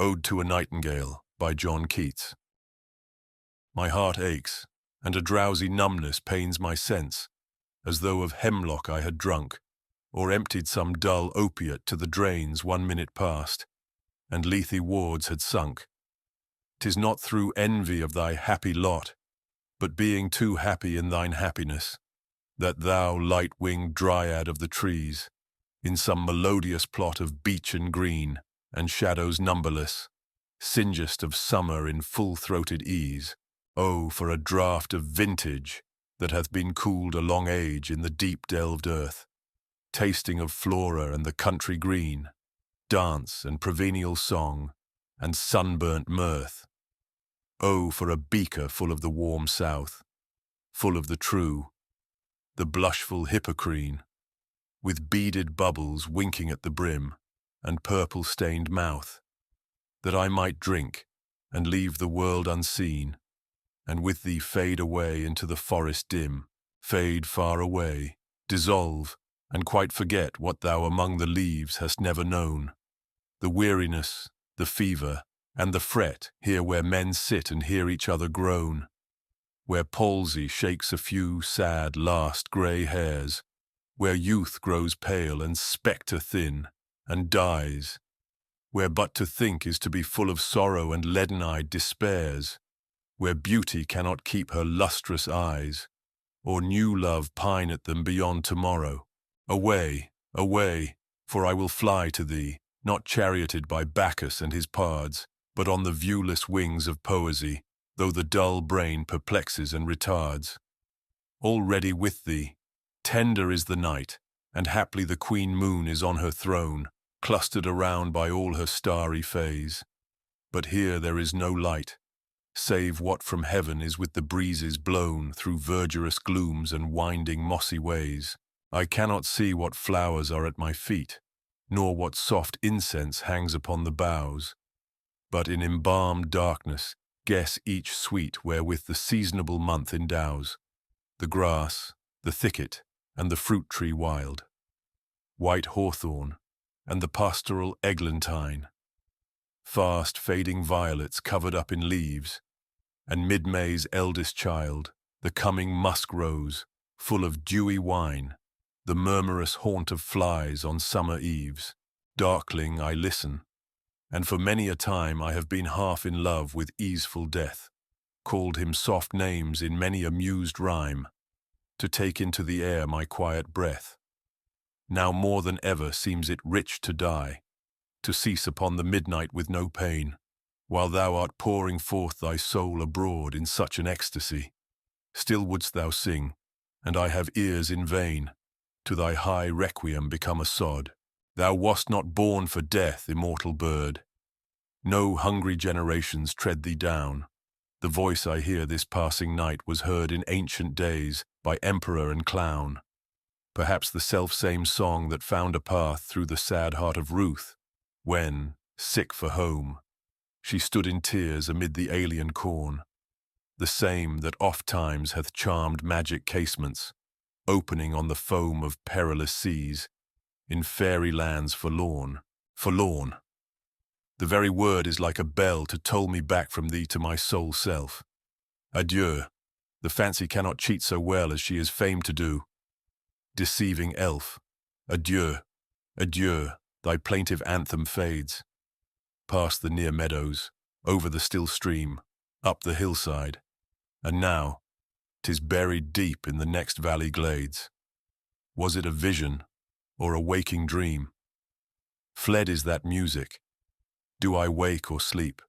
Ode to a Nightingale by Keats. My heart aches, and a drowsy numbness pains my sense, as though of hemlock I had drunk, or emptied some dull opiate to the drains 1 minute past, and Lethe wards had sunk. 'Tis not through envy of thy happy lot, but being too happy in thine happiness, that thou, light-winged dryad of the trees, in some melodious plot of beechen green and shadows numberless, singest of summer in full-throated ease. Oh, for a draught of vintage that hath been cooled a long age in the deep-delved earth, tasting of flora and the country green, dance and provincial song, and sunburnt mirth. Oh, for a beaker full of the warm south, full of the true, the blushful hippocrene, with beaded bubbles winking at the brim, and purple-stained mouth, that I might drink and leave the world unseen, and with thee fade away into the forest dim, fade far away, dissolve, and quite forget what thou among the leaves hast never known, the weariness, the fever, and the fret here where men sit and hear each other groan, where palsy shakes a few sad last grey hairs, where youth grows pale and spectre-thin, and dies, where but to think is to be full of sorrow and leaden-eyed despairs, where beauty cannot keep her lustrous eyes, or new love pine at them beyond tomorrow. Away, away, for I will fly to thee, not charioted by Bacchus and his pards, but on the viewless wings of poesy, though the dull brain perplexes and retards. Already with thee, tender is the night, and haply the queen moon is on her throne, clustered around by all her starry fays. But here there is no light, save what from heaven is with the breezes blown through verdurous glooms and winding mossy ways. I cannot see what flowers are at my feet, nor what soft incense hangs upon the boughs, but in embalmed darkness guess each sweet wherewith the seasonable month endows, the grass, the thicket, and the fruit-tree wild, white hawthorn, and the pastoral eglantine, fast fading violets covered up in leaves, and mid-May's eldest child, the coming musk-rose, full of dewy wine, the murmurous haunt of flies on summer eves. Darkling I listen, and for many a time I have been half in love with easeful death, called him soft names in many a mused rhyme, to take into the air my quiet breath. Now more than ever seems it rich to die, to cease upon the midnight with no pain, while thou art pouring forth thy soul abroad in such an ecstasy. Still wouldst thou sing, and I have ears in vain, to thy high requiem become a sod. Thou wast not born for death, immortal bird. No hungry generations tread thee down. The voice I hear this passing night was heard in ancient days by emperor and clown. Perhaps the self-same song that found a path through the sad heart of Ruth, when, sick for home, she stood in tears amid the alien corn. The same that oft-times hath charmed magic casements, opening on the foam of perilous seas, in fairy lands forlorn, forlorn. The very word is like a bell to toll me back from thee to my sole self. Adieu, the fancy cannot cheat so well as she is famed to do. Deceiving elf, adieu, adieu, thy plaintive anthem fades. Past the near meadows, over the still stream, up the hillside, and now 'tis buried deep in the next valley glades. Was it a vision, or a waking dream? Fled is that music. Do I wake or sleep?